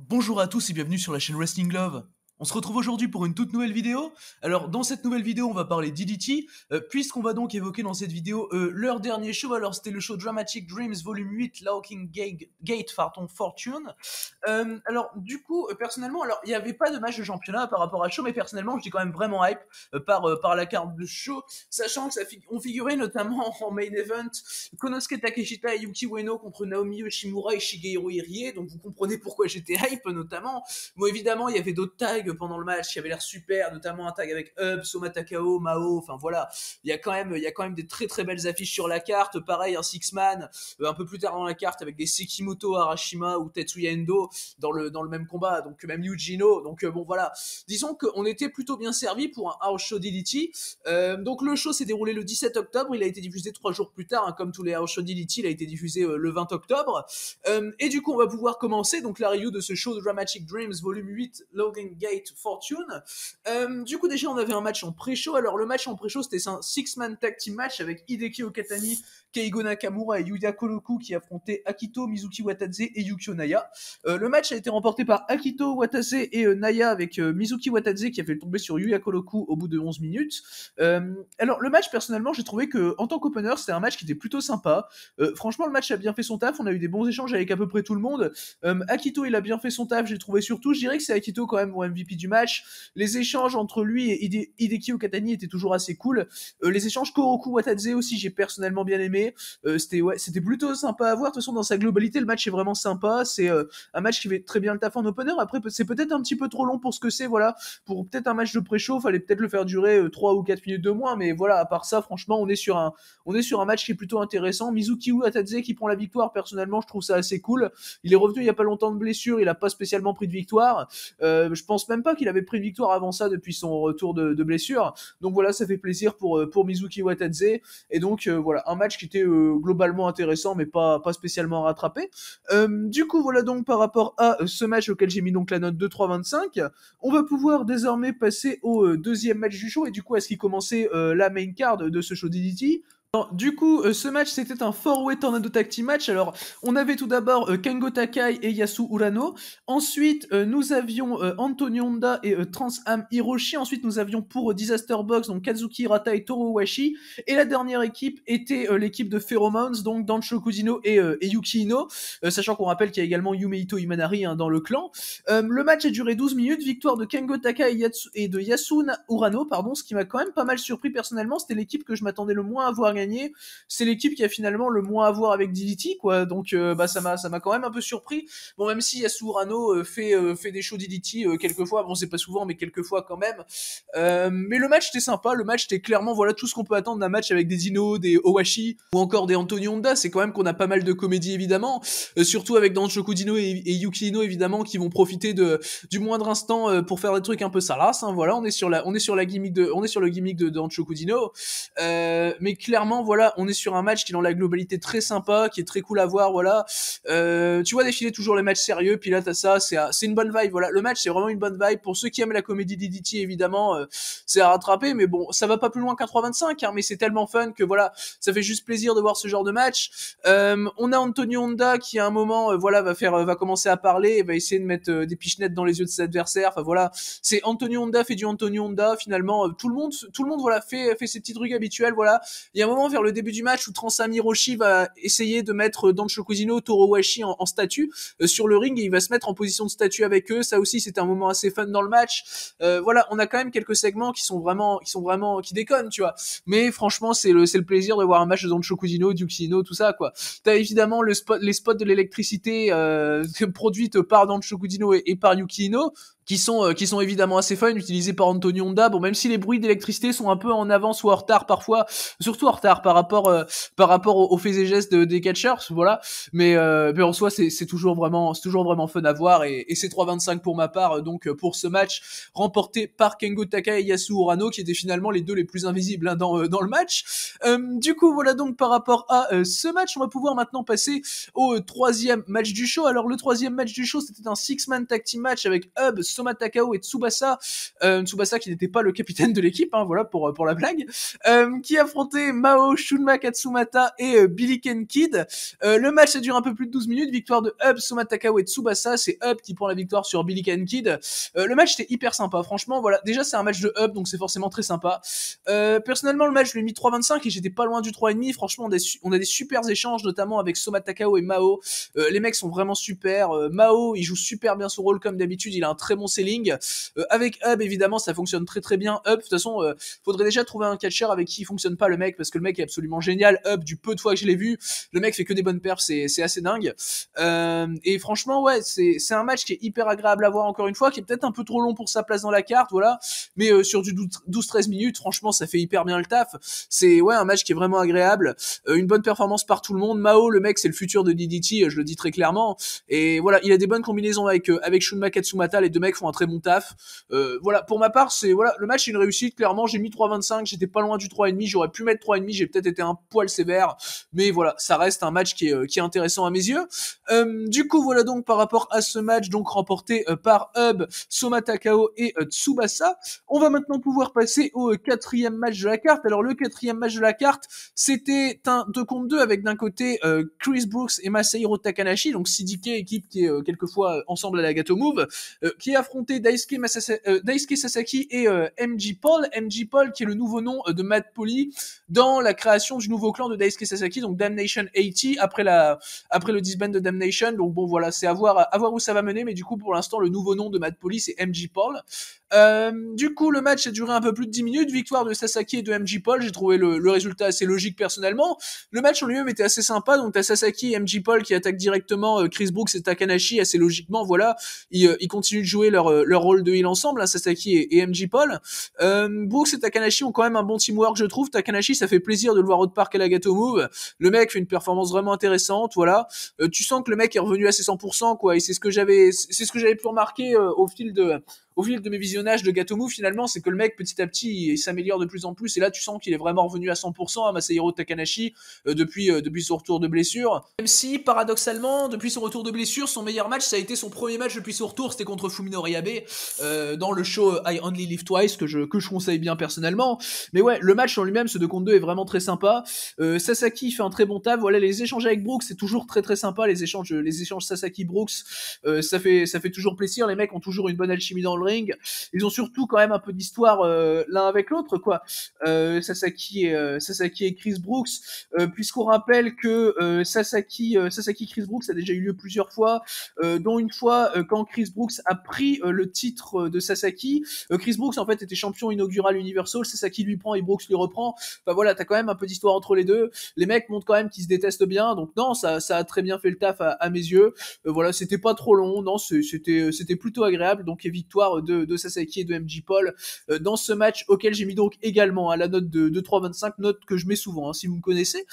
Bonjour à tous et bienvenue sur la chaîne Wrestling Love. On se retrouve aujourd'hui pour une toute nouvelle vidéo. Alors dans cette nouvelle vidéo on va parler d'DDT, puisqu'on va donc évoquer dans cette vidéo leur dernier show. Alors c'était le show Dramatic Dreams Volume 8 Locking Gate Fortune. Alors du coup personnellement, alors il n'y avait pas de match de championnat par rapport à ce show, mais personnellement j'étais quand même vraiment hype par la carte de show, sachant que on figurait notamment en main event Konosuke Takeshita et Yuki Ueno contre Naomi Yoshimura et Shigehiro Irie, donc vous comprenez pourquoi j'étais hype notamment. Bon évidemment il y avait d'autres tags pendant le match qui avaient l'air super, notamment un tag avec Hub, Soma Takao, Mao, enfin voilà, il y a quand même des très très belles affiches sur la carte. Pareil un six man un peu plus tard dans la carte avec des Sekimoto Arashima ou Tetsuya Endo dans le même combat, donc même Yujino. Donc bon voilà, disons qu'on était plutôt bien servi pour un house show DDT. Donc le show s'est déroulé le 17 octobre, il a été diffusé 3 jours plus tard, hein, comme tous les house show DDT, il a été diffusé le 20 octobre. Et du coup on va pouvoir commencer donc la review de ce show de Dramatic Dreams volume 8 Logan Gate Fortune. Du coup déjà on avait un match en pré-show. Alors le match en pré-show c'était un 6-man tag team match avec Hideki Okatani, Keigo Nakamura et Yuya Koloku qui affrontaient Akito, Mizuki Watadze et Yukio Naya. Le match a été remporté par Akito, Watadze et Naya, avec Mizuki Watadze qui a fait le tomber sur Yuya Koloku au bout de 11 minutes. Alors le match personnellement j'ai trouvé que en tant qu'opener c'était un match qui était plutôt sympa. Franchement le match a bien fait son taf, on a eu des bons échanges avec à peu près tout le monde. Akito il a bien fait son taf, j'ai trouvé. Surtout je dirais que c'est Akito quand même mon MVP du match. Les échanges entre lui et Hideki Okatani étaient toujours assez cool. Les échanges Koroku Watadze aussi j'ai personnellement bien aimé. C'était plutôt sympa à voir. De toute façon dans sa globalité le match est vraiment sympa. C'est un match qui fait très bien le taf en opener. Après c'est peut-être un petit peu trop long pour ce que c'est, voilà. Pour peut-être un match de pré-show fallait peut-être le faire durer 3 ou 4 minutes de moins, mais voilà, à part ça franchement on est sur un match qui est plutôt intéressant. Mizuki Watadze qui prend la victoire, personnellement je trouve ça assez cool. Il est revenu il y a pas longtemps de blessure, il a pas spécialement pris de victoire. Je pense même pas qu'il avait pris de victoire avant ça depuis son retour de blessure. Donc voilà, ça fait plaisir pour Mizuki Watadze. Et donc voilà, un match qui était globalement intéressant, mais pas spécialement rattrapé. Du coup voilà, donc par rapport à ce match auquel j'ai mis donc la note de 3,25, on va pouvoir désormais passer au deuxième match du show. Et du coup, à ce qui commençait la main card de ce show DDT. Du coup, ce match c'était un 4-way Tornado Tag Team match. Alors, on avait tout d'abord Kengo Takai et Yasu Urano. Ensuite, nous avions Antonio Honda et Trans-Am Hiroshi. Ensuite, nous avions pour Disaster Box donc Kazuki Hirata et Toru Owashi. Et la dernière équipe était l'équipe de Pheromones, donc Dancho Kujino et Yuki Ino. Sachant qu'on rappelle qu'il y a également Yumeito Imanari dans le clan. Le match a duré 12 minutes. Victoire de Kengo Takai et de Yasu Urano, pardon. Ce qui m'a quand même pas mal surpris personnellement. C'était l'équipe que je m'attendais le moins à voir gagner. C'est l'équipe qui a finalement le moins à voir avec DDT, quoi. Donc ça m'a quand même un peu surpris. Bon, même si Yasu Urano fait des shows DDT quelquefois, bon c'est pas souvent mais quelquefois quand même. Mais le match était sympa, le match était clairement voilà tout ce qu'on peut attendre d'un match avec des Ino, des Owashi ou encore des Antonio Honda. C'est quand même qu'on a pas mal de comédie évidemment, surtout avec Danchoku Dino et Yuki Ino évidemment qui vont profiter du moindre instant pour faire des trucs un peu salaces. Voilà, on est sur le gimmick de Danchoku Dino. Mais clairement voilà, on est sur un match qui est dans la globalité très sympa, qui est très cool à voir, voilà. Tu vois défiler toujours les matchs sérieux, puis là t'as ça, c'est une bonne vibe, voilà. Le match c'est vraiment une bonne vibe pour ceux qui aiment la comédie DDT évidemment, c'est à rattraper, mais bon, ça va pas plus loin qu'un 3,25, mais c'est tellement fun que voilà, ça fait juste plaisir de voir ce genre de match. On a Antonio Honda qui à un moment, voilà, va commencer à parler, et va essayer de mettre des pichenettes dans les yeux de ses adversaires. Enfin voilà, c'est Antonio Honda fait du Antonio Honda. Finalement, tout le monde voilà fait ses petits trucs habituels, voilà. Il y a un moment vers le début du match où Trans-Am Hiroshi va essayer de mettre Dancho Kujino, Toru Owashi en statue sur le ring et il va se mettre en position de statue avec eux. Ça aussi c'était un moment assez fun dans le match. Voilà, on a quand même quelques segments qui déconnent, tu vois. Mais franchement, c'est le plaisir de voir un match de Dancho Kujino, Yuki Ino, tout ça quoi. T'as évidemment les spots de l'électricité produites par Dancho Kujino et par Yuki Ino, qui sont évidemment assez fun, utilisés par Antonio Honda. Bon, même si les bruits d'électricité sont un peu en avance ou en retard parfois, surtout en retard par rapport aux faits et gestes des catchers, voilà. Mais en soi, c'est toujours vraiment fun à voir et c'est 3,25 pour ma part. Donc pour ce match remporté par Kengo Takai et Yasu Urano, qui étaient finalement les deux les plus invisibles dans le match. Du coup, voilà donc par rapport à ce match, on va pouvoir maintenant passer au troisième match du show. Alors le troisième match du show, c'était un 6-man tag team match avec Hub, Soma Takao et Tsubasa, Tsubasa qui n'était pas le capitaine de l'équipe, hein, voilà pour la blague, qui affrontait Mao, Shunma Katsumata et Billy Ken Kid. Le match ça dure un peu plus de 12 minutes, victoire de Hub, Soma Takao et Tsubasa, c'est Hub qui prend la victoire sur Billy Ken Kid. Le match était hyper sympa, franchement, voilà, déjà c'est un match de Hub, donc c'est forcément très sympa. Personnellement, le match, je lui ai mis 3,25 et j'étais pas loin du 3,5. Franchement, on a des super échanges, notamment avec Soma Takao et Mao. Les mecs sont vraiment super. Mao, il joue super bien son rôle comme d'habitude, il a un très bon selling. Avec Hub, évidemment, ça fonctionne très très bien. Hub, de toute façon, faudrait déjà trouver un catcher avec qui il fonctionne pas le mec, parce que le mec est absolument génial. Hub, du peu de fois que je l'ai vu, le mec fait que des bonnes perfs, c'est assez dingue. Et franchement, ouais, c'est un match qui est hyper agréable à voir encore une fois, qui est peut-être un peu trop long pour sa place dans la carte, voilà. Mais sur du 12-13 minutes, franchement, ça fait hyper bien le taf. C'est ouais un match qui est vraiment agréable. Une bonne performance par tout le monde. Mao, le mec, c'est le futur de DDT, je le dis très clairement. Et voilà, il a des bonnes combinaisons avec Shunma Katsumata. Les deux mecs font un très bon taf. Voilà, pour ma part, c'est voilà, le match est une réussite. Clairement, j'ai mis 3,25. J'étais pas loin du 3,5. J'aurais pu mettre 3,5. J'ai peut-être été un poil sévère, mais voilà, ça reste un match qui est intéressant à mes yeux. Du coup, voilà donc par rapport à ce match donc remporté par Hub, Soma Takao et Tsubasa. On va maintenant pouvoir passer au quatrième match de la carte. Alors le quatrième match de la carte, c'était un 2 contre 2 avec d'un côté Chris Brooks et Masahiro Takanashi, donc CDK, équipe qui est quelquefois ensemble à la Gato Move, qui affrontait Daisuke Sasaki et MG Paul. MG Paul qui est le nouveau nom de Matt Poly dans la création du nouveau clan de Daisuke Sasaki, donc Damnation 80, après le disband de Damnation. Donc bon voilà, c'est à voir où ça va mener, mais du coup pour l'instant le nouveau nom de Matt Poly c'est MG Paul. Du coup, le match a duré un peu plus de 10 minutes, victoire de Sasaki et de MG Paul. J'ai trouvé le résultat assez logique personnellement. Le match en lui-même était assez sympa, donc t'as Sasaki et MG Paul qui attaquent directement Chris Brooks et Takanashi assez logiquement, voilà. Ils continuent de jouer leur rôle de heal ensemble, hein, Sasaki et MG Paul. Brooks et Takanashi ont quand même un bon teamwork, je trouve. Takanashi, ça fait plaisir de le voir au parc à la Gato Move. Le mec fait une performance vraiment intéressante, voilà. Tu sens que le mec est revenu à ses 100%, quoi, et c'est ce que j'avais pu remarquer au fil de mes visionnages de Gato Move, finalement, c'est que le mec, petit à petit, il s'améliore de plus en plus. Et là, tu sens qu'il est vraiment revenu à 100% à Masahiro Takanashi depuis son retour de blessure. Même si, paradoxalement, depuis son retour de blessure, son meilleur match, ça a été son premier match depuis son retour, c'était contre Fuminori Abe, dans le show I Only Live Twice, que je conseille bien personnellement. Mais ouais, le match en lui-même, ce 2 contre 2 est vraiment très sympa. Sasaki fait un très bon taf. Voilà, les échanges avec Brooks, c'est toujours très très sympa. Les échanges Sasaki-Brooks, ça fait toujours plaisir. Les mecs ont toujours une bonne alchimie dans le ring. Ils ont surtout quand même un peu d'histoire l'un avec l'autre, quoi. Sasaki et Chris Brooks, puisqu'on rappelle que Sasaki Chris Brooks a déjà eu lieu plusieurs fois, dont une fois quand Chris Brooks a pris le titre de Sasaki. Chris Brooks en fait était champion inaugural Universal, Sasaki lui prend et Brooks lui reprend. Enfin voilà, t'as quand même un peu d'histoire entre les deux. Les mecs montrent quand même qu'ils se détestent bien, donc non, ça a très bien fait le taf à mes yeux. Voilà, c'était pas trop long, non, c'était plutôt agréable. Donc victoire de Sasaki et de MG Paul dans ce match auquel j'ai mis donc également la note de 3,25, note que je mets souvent, hein, si vous me connaissez.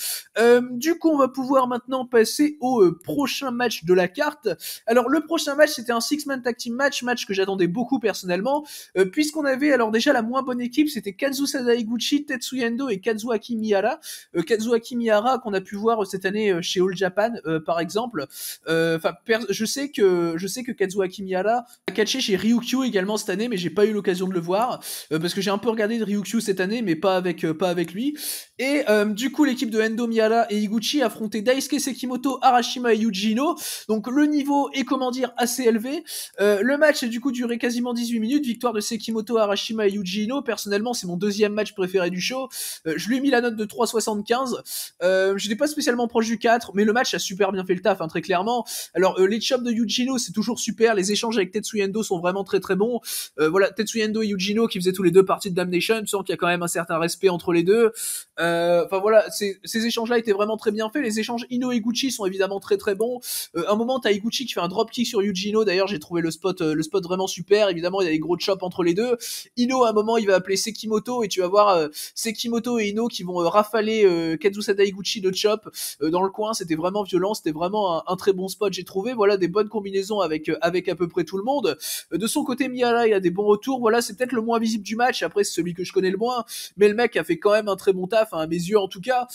Du coup, on va pouvoir maintenant passer au prochain match de la carte. Alors le prochain match, c'était un 6-man tag team match que j'attendais beaucoup personnellement, puisqu'on avait alors déjà la moins bonne équipe, c'était Kazusa Daiguchi, Tetsuya Endo et Kazuaki Miyara. Kazuaki Miyara qu'on a pu voir cette année chez All Japan par exemple. Je sais que Kazuaki Miyara a catché chez Ryukyu également cette année, mais j'ai pas eu l'occasion de le voir parce que j'ai un peu regardé de Ryukyu cette année, mais pas avec lui. Et du coup, l'équipe de Endo Miyara et Higuchi affrontait Daisuke Sekimoto, Arashima et Yujino. Donc le niveau est comment dire assez élevé. Le match a du coup duré quasiment 18 minutes, victoire de Sekimoto, Arashima et Yujino. Personnellement, c'est mon deuxième match préféré du show. Je lui ai mis la note de 3,75. J'étais pas spécialement proche du 4, mais le match a super bien fait le taf, hein, très clairement. Alors les chops de Yujino, c'est toujours super. Les échanges avec Tetsuya Endo sont vraiment très très bons. Voilà, Tetsuya Endo et Yujino qui faisaient tous les deux partie de Damnation, tu sens qu'il y a quand même un certain respect entre les deux. Enfin voilà, ces échanges-là étaient vraiment très bien faits. Les échanges Ino et Higuchi sont évidemment très très bons. Un moment, t'as Higuchi qui fait un dropkick sur Yujino. D'ailleurs, j'ai trouvé le spot vraiment super. Évidemment, il y a des gros chops entre les deux. Ino, à un moment, il va appeler Sekimoto et tu vas voir Sekimoto et Ino qui vont rafaler Kazusa Higuchi de chop dans le coin. C'était vraiment violent. C'était vraiment un très bon spot, j'ai trouvé. Voilà, des bonnes combinaisons avec à peu près tout le monde. De son côté, Côté Miara, il a des bons retours. Voilà, c'est peut-être le moins visible du match. Après, c'est celui que je connais le moins. Mais le mec a fait quand même un très bon taf, hein, à mes yeux en tout cas.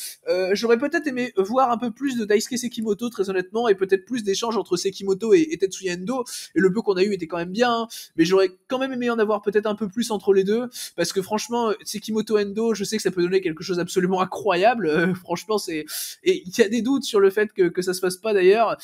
J'aurais peut-être aimé voir un peu plus de Daisuke Sekimoto, très honnêtement, et peut-être plus d'échanges entre Sekimoto et Tetsuya Endo. Et le peu qu'on a eu était quand même bien, hein. Mais j'aurais quand même aimé en avoir peut-être un peu plus entre les deux. Parce que franchement, Sekimoto Endo, je sais que ça peut donner quelque chose d'absolument incroyable. Franchement, c'est... Et il y a des doutes sur le fait que ça se fasse pas d'ailleurs,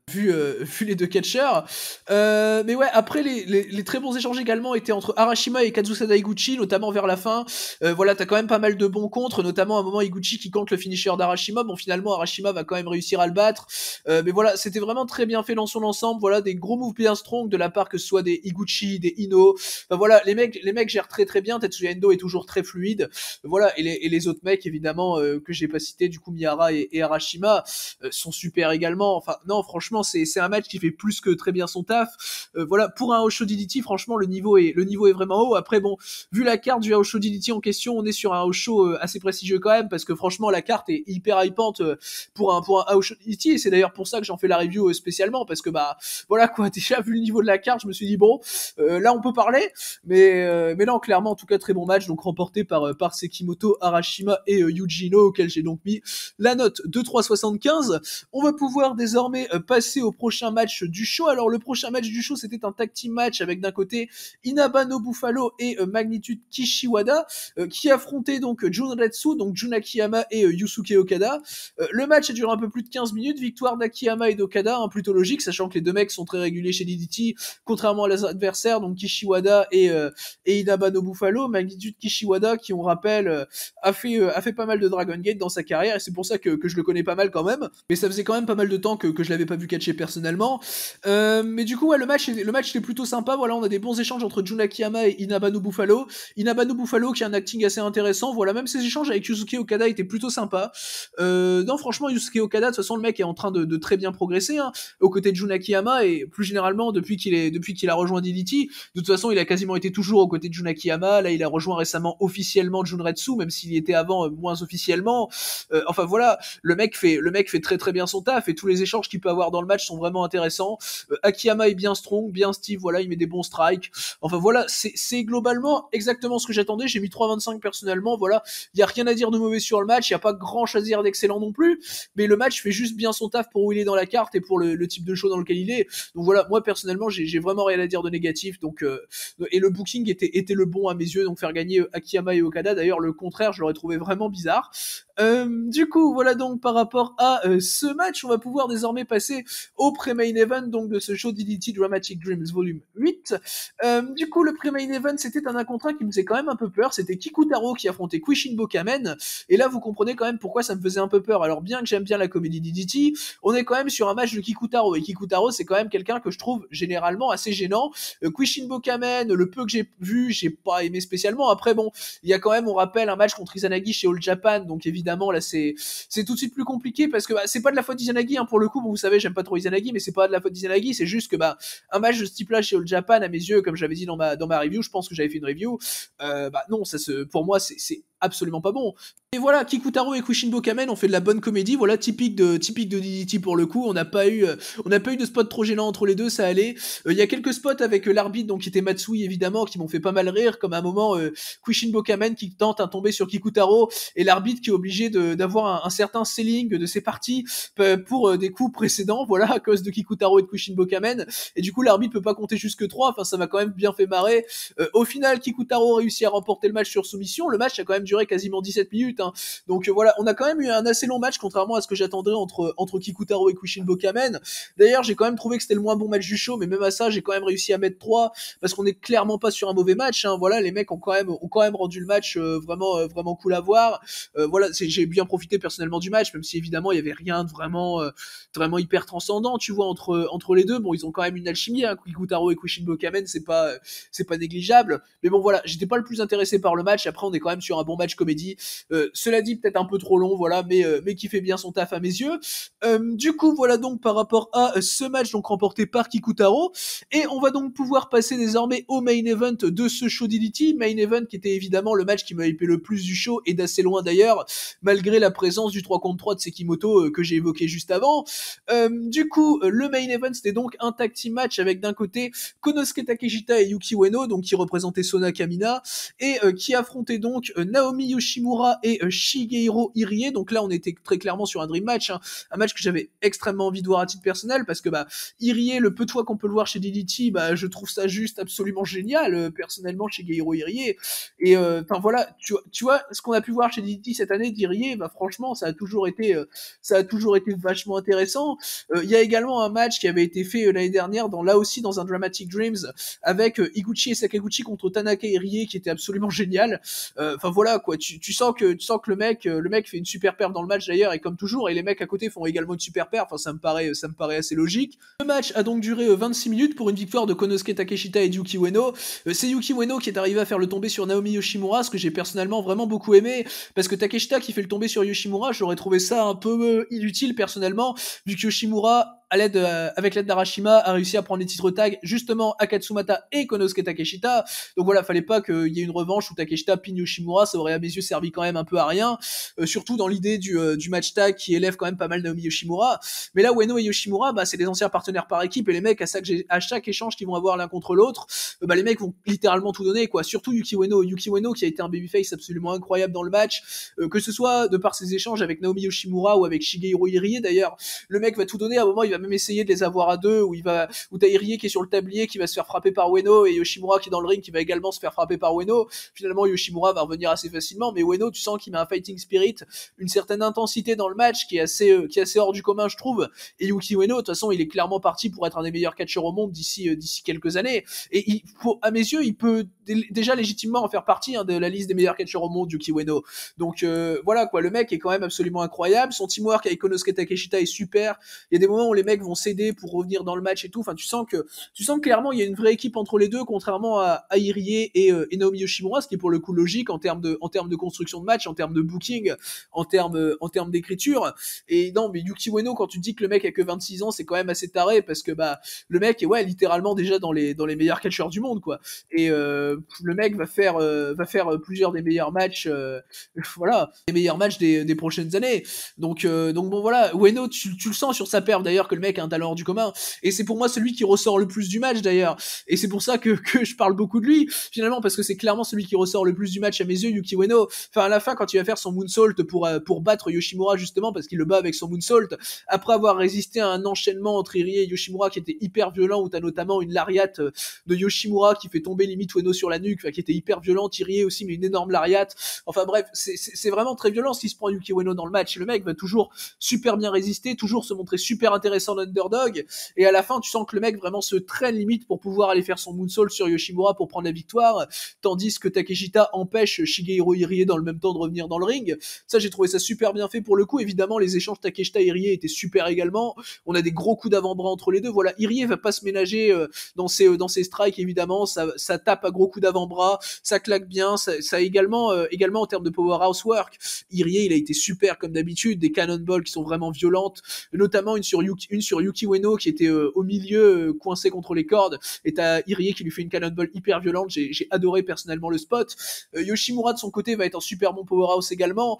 vu les deux catcheurs. Mais ouais, après les très bons échanges également étaient entre Arashima et Kazusada Higuchi, notamment vers la fin. Voilà, t'as quand même pas mal de bons contres, notamment à un moment Higuchi qui compte le finisher d'Arashima. Bon, finalement, Arashima va quand même réussir à le battre. Mais voilà, c'était vraiment très bien fait dans son ensemble. Voilà, des gros moves bien strong de la part que ce soit des Higuchi, des Ino. Enfin voilà, les mecs gèrent très très bien. Tetsuya Endo est toujours très fluide. Voilà, et les autres mecs, évidemment, que j'ai pas cités, du coup Miyara et Arashima, sont super également. Enfin, non, franchement, c'est un match qui fait plus que très bien son taf. Voilà, pour un Osho DDT, franchement, le niveau est vraiment haut. Après, bon, vu la carte du Osho DDT en question, on est sur un Osho assez prestigieux quand même, parce que franchement, la carte est hyper hypante pour un Osho DDT, et c'est d'ailleurs pour ça que j'en fais la review spécialement, parce que bah, voilà quoi, déjà vu le niveau de la carte, je me suis dit bon, là on peut parler, mais non, clairement, en tout cas, très bon match, donc remporté par Sekimoto, Arashima et Yujino, auquel j'ai donc mis la note de 3,75. On va pouvoir désormais passer au prochain match du show. Alors le prochain match du show, c'était un tag team match avec d'un côté Inaba no Buffalo et Magnitude Kishiwada qui affrontaient donc Junretsu, donc Jun Akiyama et Yusuke Okada. Le match a duré un peu plus de 15 minutes, victoire d'Akiyama et d'Okada, hein, plutôt logique, sachant que les deux mecs sont très réguliers chez DDT, contrairement à leurs adversaires, donc Kishiwada et Inaba no Buffalo. Magnitude Kishiwada, qui on rappelle a fait pas mal de Dragon Gate dans sa carrière, et c'est pour ça que je le connais pas mal quand même, mais ça faisait quand même pas mal de temps que je l'avais pas vu catcher personnellement. Mais du coup, ouais, le match était plutôt sympa. Voilà, on a des bons échanges entre Jun Akiyama et Inaba no Buffalo. Inaba no Buffalo qui a un acting assez intéressant. Voilà, même ses échanges avec Yusuke Okada étaient plutôt sympas. Non, franchement, Yusuke Okada, de toute façon, le mec est en train de très bien progresser, hein, aux côtés de Jun Akiyama, et plus généralement depuis qu'il a rejoint DDT. De toute façon, il a quasiment été toujours aux côtés de Jun Akiyama. Là, il a rejoint récemment officiellement Junretsu, même s'il y était avant moins officiellement. Enfin voilà, le mec fait très très bien son taf, et tous les échanges qu'il peut avoir dans le match sont vraiment intéressants. Akiyama est bien strong, bien Steve, voilà, il met des bons strikes. Enfin voilà, c'est globalement exactement ce que j'attendais. J'ai mis 3,25 personnellement. Voilà, il y a rien à dire de mauvais sur le match, il y a pas grand chose à dire d'excellent non plus, mais le match fait juste bien son taf pour où il est dans la carte et pour le type de show dans lequel il est. Donc voilà, moi personnellement, j'ai vraiment rien à dire de négatif. Donc et le booking était le bon à mes yeux, donc faire gagner Akiyama et Okada. D'ailleurs, le contraire, je l'aurais trouvé vraiment bizarre. Du coup, voilà donc par rapport à ce match, on va pouvoir désormais passer au pré-main event donc de ce show DDT Dramatic Dreams Volume 8. Du coup, le pré-main event, c'était un contrat qui me faisait quand même un peu peur. C'était Kikutaro qui affrontait Kishinbo Kamen. Et là, vous comprenez quand même pourquoi ça me faisait un peu peur. Alors, bien que j'aime bien la comédie DDT, on est quand même sur un match de Kikutaro. Et Kikutaro, c'est quand même quelqu'un que je trouve généralement assez gênant. Kishinbo Kamen, le peu que j'ai vu, j'ai pas aimé spécialement. Après, bon, il y a quand même, on rappelle, un match contre Izanagi chez All Japan. Donc, évidemment, là, c'est tout de suite plus compliqué parce que bah, c'est pas de la faute d'Izanagi, hein, pour le coup. Bon, vous savez, j'aime pas trop Izanagi, mais c'est pas de la faute d'Izanagi. C'est juste que, bah, un match de ce type-là chez All Japan, à mes yeux, comme j'avais dit dans ma review, je pense que j'avais fait une review, bah, non, pour moi, c'est absolument pas bon. Et voilà, Kikutaro et Kishinbo Kamen ont fait de la bonne comédie, voilà, typique de DDT pour le coup. On n'a pas eu de spot trop gênant entre les deux, ça allait. Il y a quelques spots avec l'arbitre, donc qui était Matsui évidemment, qui m'ont fait pas mal rire, comme à un moment Kishinbo Kamen qui tente un tomber sur Kikutaro, et l'arbitre qui est obligé d'avoir un certain selling de ses parties pour des coups précédents, voilà, à cause de Kikutaro et de Kishinbo Kamen, et du coup l'arbitre peut pas compter jusque 3, enfin ça m'a quand même bien fait marrer. Au final, Kikutaro réussit à remporter le match sur soumission. Le match a quand même duré quasiment 17 minutes, hein. Donc voilà, on a quand même eu un assez long match, contrairement à ce que j'attendrais entre Kikutaro et Kishinbo Kamen. D'ailleurs, j'ai quand même trouvé que c'était le moins bon match du show, mais même à ça, j'ai quand même réussi à mettre 3, parce qu'on est clairement pas sur un mauvais match, hein. Voilà, les mecs ont quand même rendu le match vraiment cool à voir. Voilà, j'ai bien profité personnellement du match, même si évidemment il y avait rien de vraiment hyper transcendant, tu vois, entre les deux. Bon, ils ont quand même une alchimie, hein, Kikutaro et Kishinbo Kamen, c'est pas négligeable. Mais bon voilà, j'étais pas le plus intéressé par le match. Après, on est quand même sur un bon match comédie. Cela dit, peut-être un peu trop long, voilà, mais qui fait bien son taf à mes yeux. Du coup, voilà donc par rapport à ce match donc remporté par Kikutaro. Et on va donc pouvoir passer désormais au main event de ce show DDT. Main event qui était évidemment le match qui m'a hypé le plus du show et d'assez loin d'ailleurs, malgré la présence du 3 contre 3 de Sekimoto que j'ai évoqué juste avant. Du coup, le main event c'était donc un tag team match avec d'un côté Konosuke Takeshita et Yuki Ueno, donc qui représentaient Sona Kamina, et qui affrontaient donc Naomi Yoshimura et Shigeru Irie. Donc là on était très clairement sur un dream match, hein, un match que j'avais extrêmement envie de voir à titre personnel, parce que bah Irie, le peu de fois qu'on peut le voir chez DDT, bah je trouve ça juste absolument génial, personnellement chez Shigeru Irie. Et enfin voilà, tu vois ce qu'on a pu voir chez DDT cette année d'Irie, bah franchement ça a toujours été vachement intéressant. Il y a également un match qui avait été fait l'année dernière là aussi dans un Dramatic Dreams avec Higuchi et Sakaguchi contre Tanaka et Rie, qui était absolument génial. Enfin voilà quoi, tu sens que le mec fait une super perf dans le match d'ailleurs, et comme toujours, et les mecs à côté font également une super perf. Enfin ça me paraît assez logique. Le match a donc duré 26 minutes pour une victoire de Konosuke Takeshita et Yuki Ueno. C'est Yuki Ueno qui est arrivé à faire le tomber sur Naomi Yoshimura, ce que j'ai personnellement vraiment beaucoup aimé, parce que Takeshita qui fait le tomber sur Yoshimura, j'aurais trouvé ça un peu inutile personnellement, vu que Yoshimura avec l'aide d'Arashima, a réussi à prendre les titres tag justement à Katsumata et Konosuke Takeshita. Donc voilà, fallait pas qu'il y ait une revanche où Takeshita pine Yoshimura, ça aurait à mes yeux servi quand même un peu à rien, surtout dans l'idée du match tag qui élève quand même pas mal Naomi Yoshimura. Mais là, Ueno et Yoshimura, bah c'est des anciens partenaires par équipe, et les mecs à chaque échange qu'ils vont avoir l'un contre l'autre, bah les mecs vont littéralement tout donner quoi. Surtout Yuki Ueno qui a été un babyface absolument incroyable dans le match, que ce soit de par ses échanges avec Naomi Yoshimura ou avec Shigeru Irie d'ailleurs. Le mec va tout donner, à un moment il va même essayer de les avoir à deux, où t'as Irie qui est sur le tablier qui va se faire frapper par Ueno, et Yoshimura qui est dans le ring qui va également se faire frapper par Ueno. Finalement Yoshimura va revenir assez facilement, mais Ueno, tu sens qu'il met un fighting spirit, une certaine intensité dans le match qui est assez hors du commun je trouve. Et Yuki Ueno, de toute façon il est clairement parti pour être un des meilleurs catcheurs au monde d'ici quelques années, et à mes yeux il peut déjà légitimement en faire partie, hein, de la liste des meilleurs catcheurs au monde, Yuki Ueno. Donc voilà quoi, le mec est quand même absolument incroyable, son teamwork avec Konosuke Takeshita est super, il y a des moments où les mecs vont s'aider pour revenir dans le match et tout. Enfin, tu sens que clairement il y a une vraie équipe entre les deux, contrairement à Irie et Naomi Yoshimura, ce qui est pour le coup logique en termes de construction de match, en termes de booking, en termes d'écriture. Et non, mais Yuki Ueno, quand tu dis que le mec a que 26 ans, c'est quand même assez taré, parce que bah le mec est littéralement déjà dans les meilleurs catcheurs du monde quoi. Et le mec va faire plusieurs des meilleurs matchs, voilà, les meilleurs matchs des prochaines années. Donc bon voilà, Ueno, tu le sens sur sa perf d'ailleurs que le mec a un talent hors du commun, et c'est pour moi celui qui ressort le plus du match d'ailleurs, et c'est pour ça que je parle beaucoup de lui finalement, parce que c'est clairement celui qui ressort le plus du match à mes yeux, Yuki Ueno. Enfin à la fin, quand il va faire son moonsault pour battre Yoshimura, justement parce qu'il le bat avec son moonsault après avoir résisté à un enchaînement entre Irie et Yoshimura qui était hyper violent, où t'as notamment une lariat de Yoshimura qui fait tomber limite Ueno sur la nuque, enfin, qui était hyper violente, Irie aussi, mais une énorme lariat. Enfin bref, c'est vraiment très violent ce qui se prend Yuki Ueno dans le match. Le mec va toujours super bien résister, toujours se montrer super intéressant l'underdog, et à la fin tu sens que le mec vraiment se traîne limite pour pouvoir aller faire son moonsault sur Yoshimura pour prendre la victoire, tandis que Takeshita empêche Shigeru Irie dans le même temps de revenir dans le ring. Ça, j'ai trouvé ça super bien fait pour le coup. Évidemment, les échanges Takeshita Irie étaient super également, on a des gros coups d'avant-bras entre les deux. Voilà, Irie va pas se ménager dans ses strikes, évidemment, ça tape à gros coups d'avant-bras, ça claque bien, ça également en termes de powerhouse work, Irie il a été super comme d'habitude, des cannonballs qui sont vraiment violentes, notamment une sur Yuki Ueno qui était au milieu, coincé contre les cordes, et t'as Irie qui lui fait une cannonball hyper violente. J'ai adoré personnellement le spot. Yoshimura de son côté va être un super bon powerhouse également.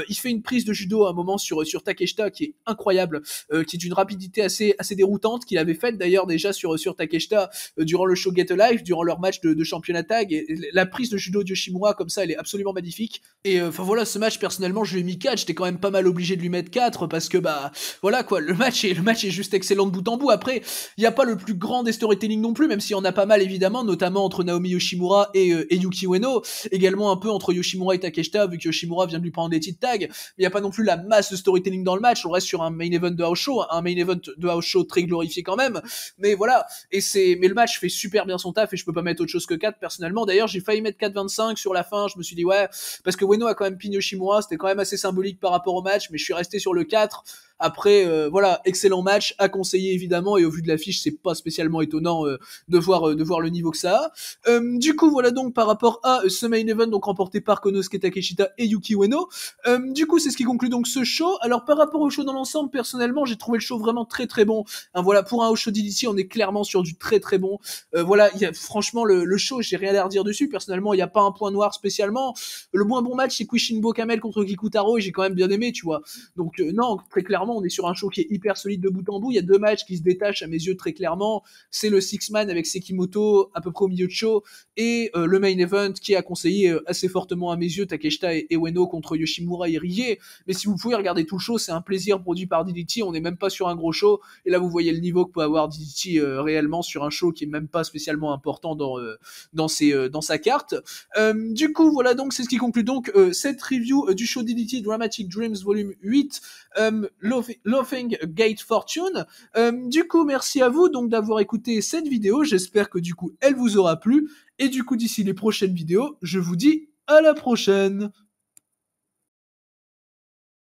Il fait une prise de judo à un moment sur Takeshita qui est incroyable, qui est d'une rapidité assez déroutante, qu'il avait faite d'ailleurs déjà sur Takeshita durant le show Get Alive, durant leur match de championnat tag, et la prise de judo de Yoshimura comme ça, elle est absolument magnifique. Et enfin voilà, ce match personnellement je lui ai mis 4, j'étais quand même pas mal obligé de lui mettre 4, parce que bah voilà quoi, le match est juste excellent de bout en bout. Après, il y a pas le plus grand des storytelling non plus, même si on a pas mal évidemment, notamment entre Naomi Yoshimura et Yuki Ueno, également un peu entre Yoshimura et Takeshita, vu que Yoshimura vient de lui prendre des titres tag, mais il y a pas non plus la masse de storytelling dans le match. On reste sur un main event de house show très glorifié quand même, mais voilà, mais le match fait super bien son taf, et je peux pas mettre autre chose que 4 personnellement. D'ailleurs, j'ai failli mettre 4,25 sur la fin, je me suis dit ouais, parce que Ueno a quand même pin Yoshimura, c'était quand même assez symbolique par rapport au match, mais je suis resté sur le 4. Après, voilà, excellent match, à conseiller évidemment, et au vu de l'affiche, c'est pas spécialement étonnant de voir le niveau que ça a. Du coup, voilà donc par rapport à ce main event, donc remporté par Konosuke Takeshita et Yuki Ueno. Du coup, c'est ce qui conclut donc ce show. Alors par rapport au show dans l'ensemble, personnellement, j'ai trouvé le show vraiment très très bon. Hein, voilà, pour un house show DDT, on est clairement sur du très très bon. Voilà, franchement, le show, j'ai rien à redire dessus. Personnellement, il n'y a pas un point noir spécialement. Le moins bon match, c'est Kushinbo Kamel contre Kikutaro, et j'ai quand même bien aimé, tu vois. Donc non, très clairement, on est sur un show qui est hyper solide de bout en bout. Il y a deux matchs qui se détachent à mes yeux très clairement. C'est le Six-Man avec Sekimoto à peu près au milieu de show, et le main event qui a conseillé assez fortement à mes yeux Takeshita et Ueno contre Yoshimura et Rie. Mais si vous pouvez regarder tout le show, c'est un plaisir produit par DDT. On n'est même pas sur un gros show, et là vous voyez le niveau que peut avoir DDT réellement sur un show qui est même pas spécialement important dans sa carte. Du coup, voilà donc, c'est ce qui conclut donc cette review du show DDT Dramatic Dreams Volume 8, Laughing Gate Fortune. Du coup, merci à vous donc d'avoir écouté cette vidéo. J'espère que du coup, elle vous aura plu. Et du coup, d'ici les prochaines vidéos, je vous dis à la prochaine.